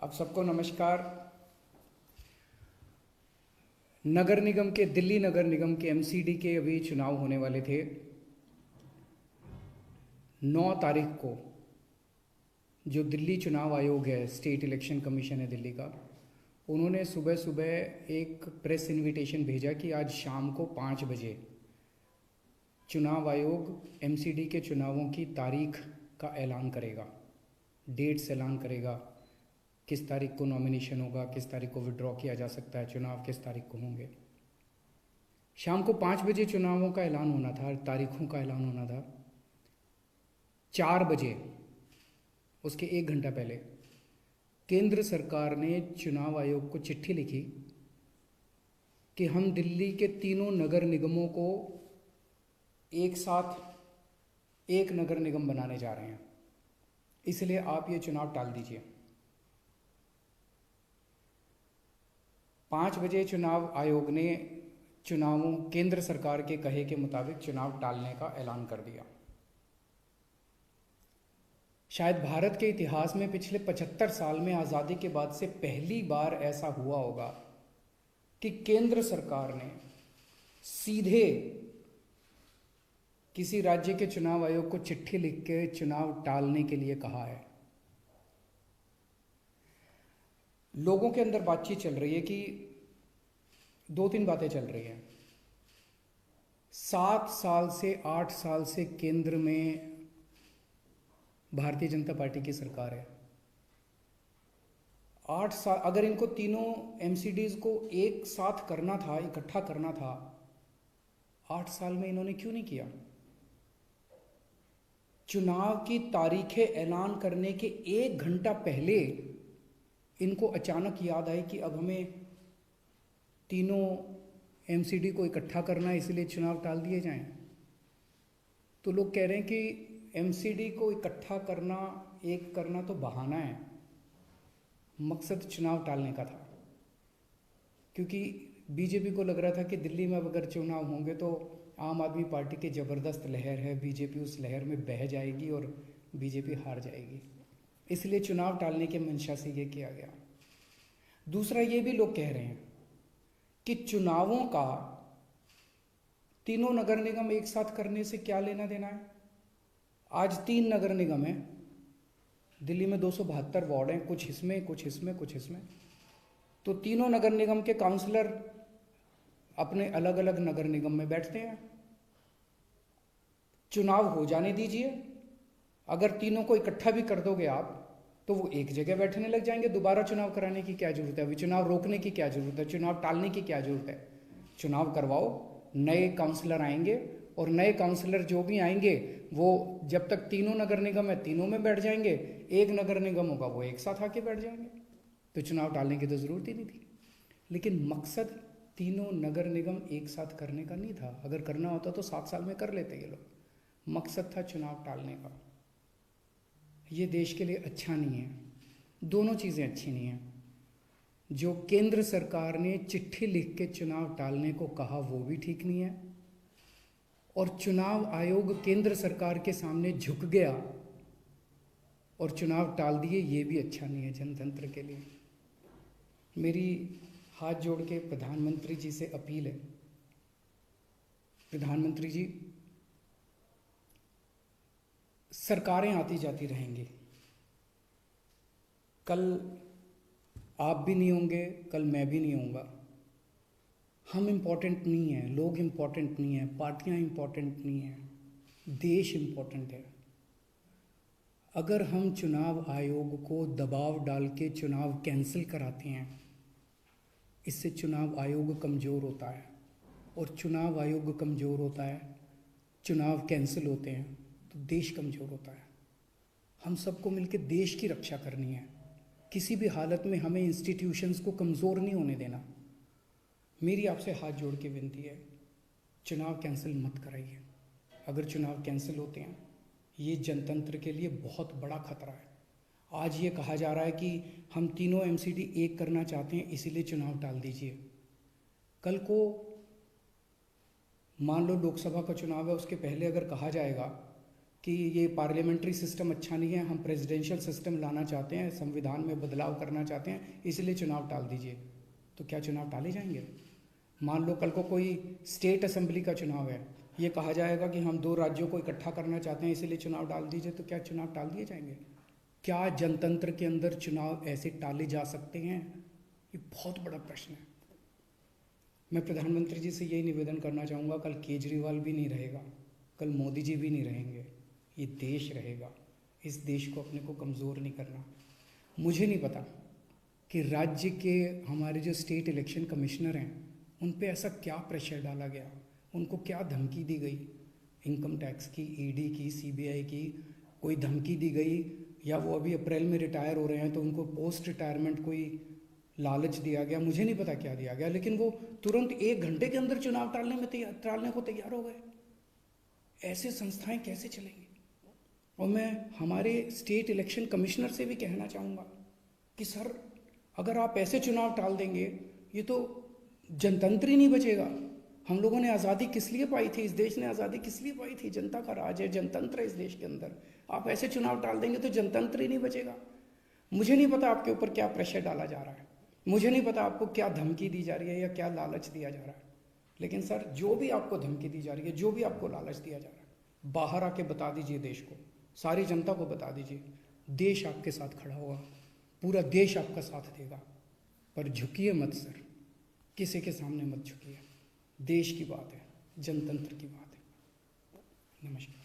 आप सबको नमस्कार। नगर निगम के दिल्ली नगर निगम के एमसीडी के अभी चुनाव होने वाले थे 9 तारीख को। जो दिल्ली चुनाव आयोग है, स्टेट इलेक्शन कमीशन है दिल्ली का, उन्होंने सुबह सुबह एक प्रेस इनविटेशन भेजा कि आज शाम को 5 बजे चुनाव आयोग एमसीडी के चुनावों की तारीख का ऐलान करेगा, डेट्स ऐलान करेगा, किस तारीख को नॉमिनेशन होगा, किस तारीख को विड्रॉ किया जा सकता है, चुनाव किस तारीख को होंगे। शाम को 5 बजे चुनावों का ऐलान होना था, तारीखों का ऐलान होना था। 4 बजे, उसके 1 घंटा पहले, केंद्र सरकार ने चुनाव आयोग को चिट्ठी लिखी कि हम दिल्ली के तीनों नगर निगमों को एक साथ एक नगर निगम बनाने जा रहे हैं, इसलिए आप ये चुनाव टाल दीजिए। 5 बजे चुनाव आयोग ने चुनावों केंद्र सरकार के कहे के मुताबिक चुनाव टालने का ऐलान कर दिया। शायद भारत के इतिहास में पिछले 75 साल में आज़ादी के बाद से पहली बार ऐसा हुआ होगा कि केंद्र सरकार ने सीधे किसी राज्य के चुनाव आयोग को चिट्ठी लिख के चुनाव टालने के लिए कहा है। लोगों के अंदर बातचीत चल रही है कि 2-3 बातें चल रही हैं। 7 साल से 8 साल से केंद्र में भारतीय जनता पार्टी की सरकार है। 8 साल, अगर इनको तीनों एमसीडीज को एक साथ करना था, इकट्ठा करना था, 8 साल में इन्होंने क्यों नहीं किया? चुनाव की तारीखें ऐलान करने के 1 घंटा पहले इनको अचानक याद आई कि अब हमें तीनों एमसीडी को इकट्ठा करना है, इसलिए चुनाव टाल दिए जाएं। तो लोग कह रहे हैं कि एमसीडी को इकट्ठा करना, एक करना तो बहाना है, मकसद चुनाव टालने का था। क्योंकि बीजेपी को लग रहा था कि दिल्ली में अब अगर चुनाव होंगे तो आम आदमी पार्टी की ज़बरदस्त लहर है, बीजेपी उस लहर में बह जाएगी और बीजेपी हार जाएगी, इसलिए चुनाव टालने के मंशा से ये किया गया। दूसरा, ये भी लोग कह रहे हैं कि चुनावों का तीनों नगर निगम एक साथ करने से क्या लेना देना है। आज 3 नगर निगम हैं दिल्ली में, 272 वार्ड हैं, कुछ इसमें कुछ इसमें कुछ इसमें। तो तीनों नगर निगम के काउंसलर अपने अलग अलग नगर निगम में बैठते हैं। चुनाव हो जाने दीजिए, अगर तीनों को इकट्ठा भी कर दोगे आप तो वो एक जगह बैठने लग जाएंगे। दोबारा चुनाव कराने की क्या जरूरत है? अभी चुनाव रोकने की क्या जरूरत है? चुनाव टालने की क्या जरूरत है? चुनाव करवाओ, नए काउंसलर आएंगे और नए काउंसलर जो भी आएंगे वो जब तक तीनों नगर निगम है तीनों में बैठ जाएंगे, एक नगर निगम होगा वो एक साथ आके बैठ जाएंगे। तो चुनाव टालने की तो ज़रूरत ही नहीं थी। लेकिन मकसद तीनों नगर निगम एक साथ करने का नहीं था। अगर करना होता तो 7 साल में कर लेते ये लोग। मकसद था चुनाव टालने का। ये देश के लिए अच्छा नहीं है, दोनों चीज़ें अच्छी नहीं हैं। जो केंद्र सरकार ने चिट्ठी लिख के चुनाव टालने को कहा वो भी ठीक नहीं है, और चुनाव आयोग केंद्र सरकार के सामने झुक गया और चुनाव टाल दिए, ये भी अच्छा नहीं है जनतंत्र के लिए। मेरी हाथ जोड़ के प्रधानमंत्री जी से अपील है, प्रधानमंत्री जी, सरकारें आती जाती रहेंगी, कल आप भी नहीं होंगे, कल मैं भी नहीं होऊंगा। हम इम्पोर्टेंट नहीं हैं, लोग इम्पोर्टेंट नहीं हैं, पार्टियां इम्पोर्टेंट नहीं हैं, देश इम्पोर्टेंट है। अगर हम चुनाव आयोग को दबाव डाल के चुनाव कैंसिल कराते हैं, इससे चुनाव आयोग कमज़ोर होता है, और चुनाव आयोग कमज़ोर होता है, चुनाव कैंसिल होते हैं तो देश कमज़ोर होता है। हम सबको मिलकर देश की रक्षा करनी है। किसी भी हालत में हमें इंस्टीट्यूशंस को कमज़ोर नहीं होने देना। मेरी आपसे हाथ जोड़ के विनती है, चुनाव कैंसिल मत कराइए। अगर चुनाव कैंसिल होते हैं, ये जनतंत्र के लिए बहुत बड़ा खतरा है। आज ये कहा जा रहा है कि हम तीनों एमसीडी एक करना चाहते हैं, इसीलिए चुनाव टाल दीजिए। कल को मान लो लोकसभा का चुनाव है, उसके पहले अगर कहा जाएगा कि ये पार्लियामेंट्री सिस्टम अच्छा नहीं है, हम प्रेसिडेंशियल सिस्टम लाना चाहते हैं, संविधान में बदलाव करना चाहते हैं, इसलिए चुनाव टाल दीजिए। तो क्या चुनाव टाले जाएंगे? मान लो कल को कोई स्टेट असेंबली का चुनाव है, ये कहा जाएगा कि हम 2 राज्यों को इकट्ठा करना चाहते हैं इसलिए चुनाव टाल दीजिए, तो क्या चुनाव टाल दिए जाएंगे? क्या जनतंत्र के अंदर चुनाव ऐसे टाले जा सकते हैं? ये बहुत बड़ा प्रश्न है। मैं प्रधानमंत्री जी से यही निवेदन करना चाहूँगा, कल केजरीवाल भी नहीं रहेगा, कल मोदी जी भी नहीं रहेंगे, ये देश रहेगा। इस देश को अपने को कमज़ोर नहीं करना। मुझे नहीं पता कि राज्य के हमारे जो स्टेट इलेक्शन कमिश्नर हैं उन पे ऐसा क्या प्रेशर डाला गया, उनको क्या धमकी दी गई, इनकम टैक्स की, ईडी की, सीबीआई की कोई धमकी दी गई, या वो अभी अप्रैल में रिटायर हो रहे हैं तो उनको पोस्ट रिटायरमेंट कोई लालच दिया गया, मुझे नहीं पता क्या दिया गया, लेकिन वो तुरंत 1 घंटे के अंदर चुनाव टालने को तैयार हो गए। ऐसे संस्थाएं कैसे चलेंगी? और मैं हमारे स्टेट इलेक्शन कमिश्नर से भी कहना चाहूँगा कि सर, अगर आप ऐसे चुनाव टाल देंगे, ये तो जनतंत्र ही नहीं बचेगा। हम लोगों ने आज़ादी किस लिए पाई थी? इस देश ने आज़ादी किस लिए पाई थी? जनता का राज है, जनतंत्र है इस देश के अंदर। आप ऐसे चुनाव टाल देंगे तो जनतंत्र ही नहीं बचेगा। मुझे नहीं पता आपके ऊपर क्या प्रेशर डाला जा रहा है, मुझे नहीं पता आपको क्या धमकी दी जा रही है या क्या लालच दिया जा रहा है, लेकिन सर, जो भी आपको धमकी दी जा रही है, जो भी आपको लालच दिया जा रहा है, बाहर आके बता दीजिए देश को, सारी जनता को बता दीजिए। देश आपके साथ खड़ा होगा, पूरा देश आपका साथ देगा। पर झुकिए मत सर, किसी के सामने मत झुकिए। देश की बात है, जनतंत्र की बात है। नमस्कार।